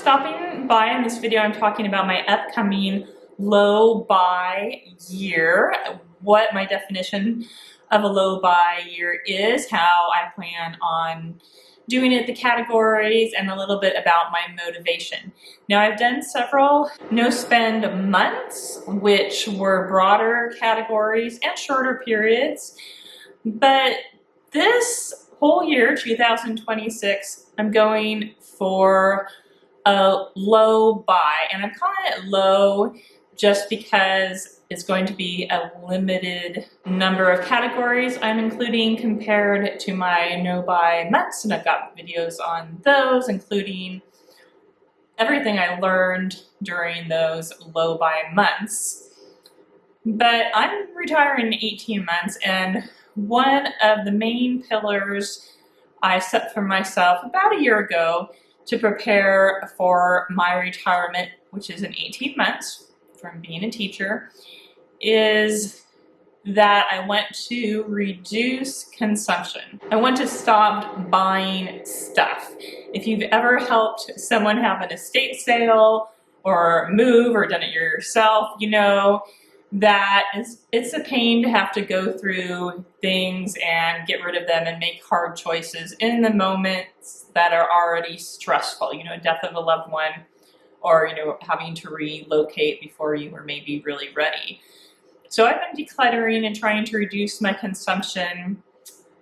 stopping by in this video. I'm talking about my upcoming low buy year, what my definition of a low buy year is, how I plan on doing it, the categories, and a little bit about my motivation. Now, I've done several no spend months, which were broader categories and shorter periods, but this whole year, 2026, I'm going for a low buy, and I'm calling it low just because it's going to be a limited number of categories I'm including compared to my no buy months, and I've got videos on those, including everything I learned during those low buy months. But I'm retiring in 18 months, and one of the main pillars I set for myself about a year ago to prepare for my retirement, which is in 18 months from being a teacher, is that I want to reduce consumption. I want to stop buying stuff. If you've ever helped someone have an estate sale or move or done it yourself, you know that it's a pain to have to go through things and get rid of them and make hard choices in the moments that are already stressful, you know, death of a loved one, or, you know, having to relocate before you were maybe really ready. So I've been decluttering and trying to reduce my consumption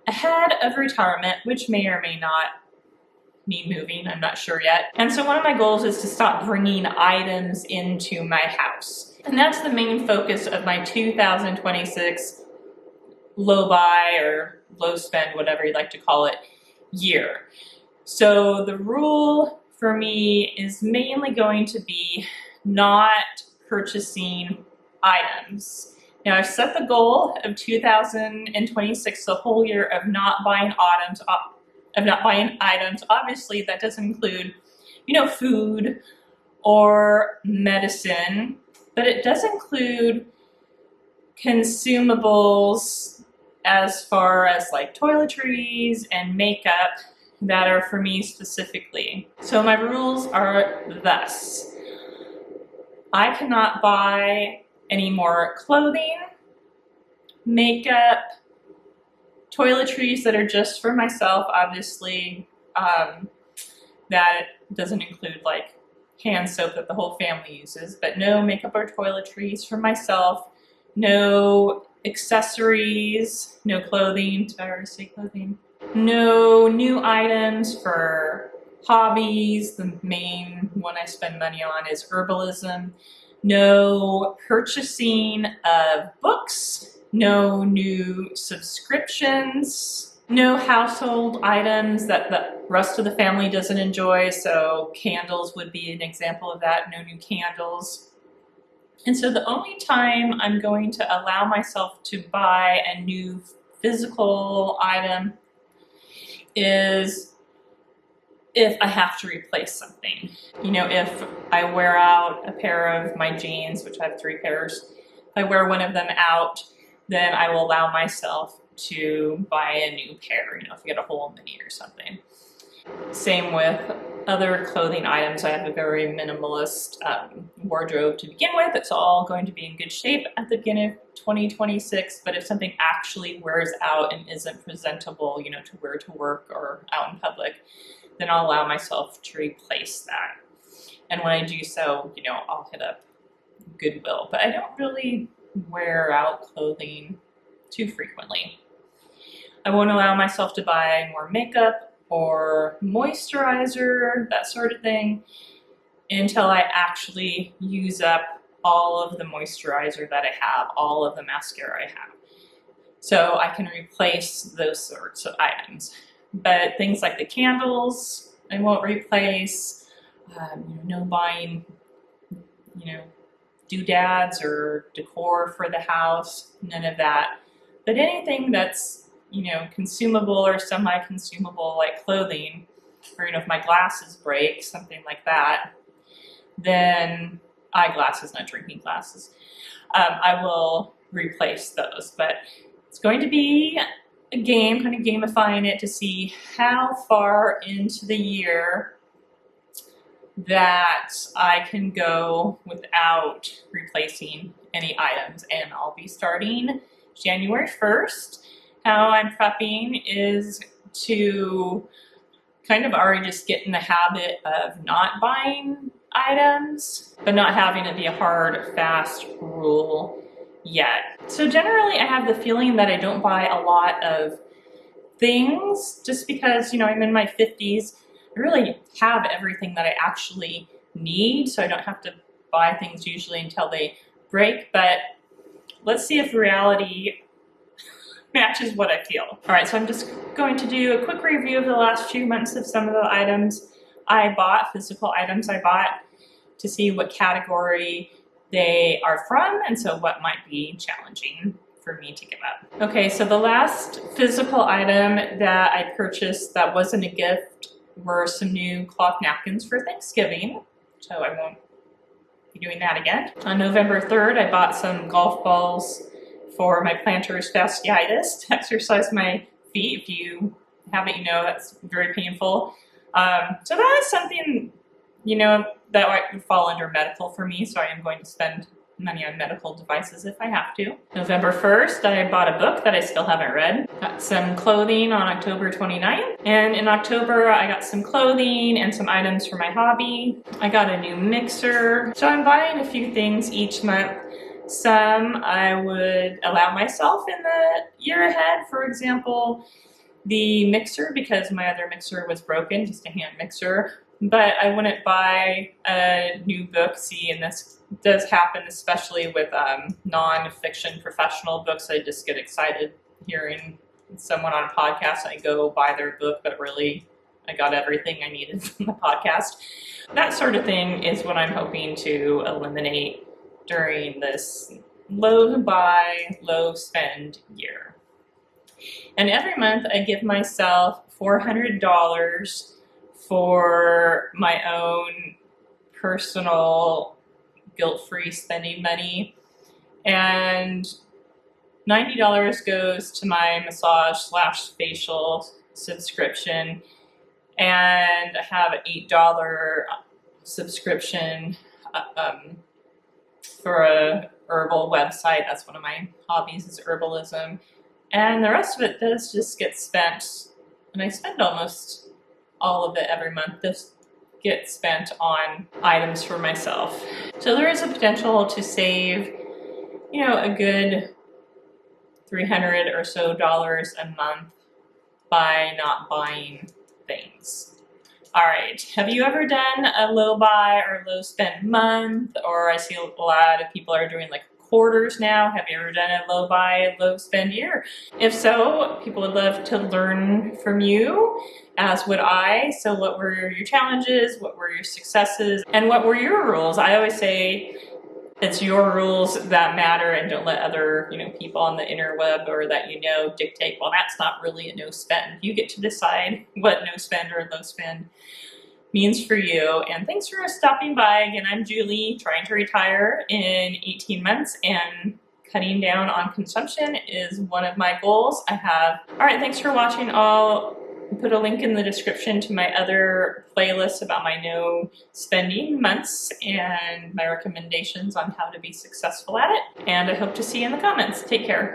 ahead of retirement, which may or may not mean moving, I'm not sure yet. And so one of my goals is to stop bringing items into my house. And that's the main focus of my 2026 low buy or low spend, whatever you'd like to call it, year. So the rule for me is mainly going to be not purchasing items. Now, I've set the goal of 2026, the whole year, of not buying items. Obviously, that doesn't include, you know, food or medicine, but it does include consumables as far as like toiletries and makeup that are for me specifically. So my rules are thus: I cannot buy any more clothing, makeup, toiletries that are just for myself, obviously. That doesn't include like hand soap that the whole family uses, but no makeup or toiletries for myself, no accessories, no clothing. Did I already say clothing? No new items for hobbies. The main one I spend money on is herbalism. No purchasing of books, no new subscriptions, no household items that the rest of the family doesn't enjoy, so candles would be an example of that, no new candles. And so the only time I'm going to allow myself to buy a new physical item is if I have to replace something. You know, if I wear out a pair of my jeans, which I have 3 pairs, if I wear one of them out, then I will allow myself to buy a new pair, you know, if you get a hole in the knee or something. Same with other clothing items. I have a very minimalist wardrobe to begin with. It's all going to be in good shape at the beginning of 2026, but if something actually wears out and isn't presentable, you know, to wear to work or out in public, then I'll allow myself to replace that. And when I do so, you know, I'll hit up Goodwill, but I don't really wear out clothing too frequently. I won't allow myself to buy more makeup or moisturizer, that sort of thing, until I actually use up all of the moisturizer that I have, all of the mascara I have. So I can replace those sorts of items. But things like the candles, I won't replace. No buying, you know, doodads or decor for the house, none of that. But anything that's, you know, consumable or semi-consumable, like clothing, or, you know, if my glasses break, something like that, then eyeglasses, not drinking glasses, I will replace those. But it's going to be a game, kind of gamifying it to see how far into the year that I can go without replacing any items, and I'll be starting January 1st. How I'm prepping is to kind of already just get in the habit of not buying items, but not having it be a hard, fast rule yet. So generally I have the feeling that I don't buy a lot of things just because, you know, I'm in my 50s. I really have everything that I actually need, so I don't have to buy things usually until they break, but let's see if reality matches what I feel. All right, so I'm just going to do a quick review of the last few months of some of the items I bought, physical items I bought, to see what category they are from, and so what might be challenging for me to give up. Okay, so the last physical item that I purchased that wasn't a gift were some new cloth napkins for Thanksgiving, so I won't be doing that again. On November 3rd, I bought some golf balls for my plantar fasciitis to exercise my feet. If you haven't, you know that's very painful. So that is something, you know, that would fall under medical for me, so I am going to spend money on medical devices if I have to. November 1st, I bought a book that I still haven't read. Got some clothing on October 29th. And in October, I got some clothing and some items for my hobby. I got a new mixer. So I'm buying a few things each month. Some I would allow myself in the year ahead. For example, the mixer, because my other mixer was broken, just a hand mixer. But I wouldn't buy a new book. See, and this does happen especially with non-fiction professional books. I just get excited hearing someone on a podcast and I go buy their book, but really I got everything I needed from the podcast. That sort of thing is what I'm hoping to eliminate during this low buy, low spend year. And every month I give myself $400 for my own personal guilt-free spending money, and $90 goes to my massage / facial subscription, and I have an $8 subscription for a herbal website. That's one of my hobbies, is herbalism, and the rest of it does just get spent, and I spend almost all of it every month. This gets spent on items for myself. So there is a potential to save, you know, a good $300 or so a month by not buying things. All right, have you ever done a low buy or low spend month? Or I see a lot of people are doing like quarters now. Have you ever done a low buy, low spend year? If so, people would love to learn from you, as would I. So what were your challenges? What were your successes? And what were your rules? I always say it's your rules that matter, and don't let other, you know, people on the interweb or that you know dictate, well, that's not really a no spend. You get to decide what no spend or low spend means for you. And thanks for stopping by. Again, I'm Julie, trying to retire in 18 months, and cutting down on consumption is one of my goals I have. All right, thanks for watching. I'll put a link in the description to my other playlists about my no spending months and my recommendations on how to be successful at it. And I hope to see you in the comments. Take care.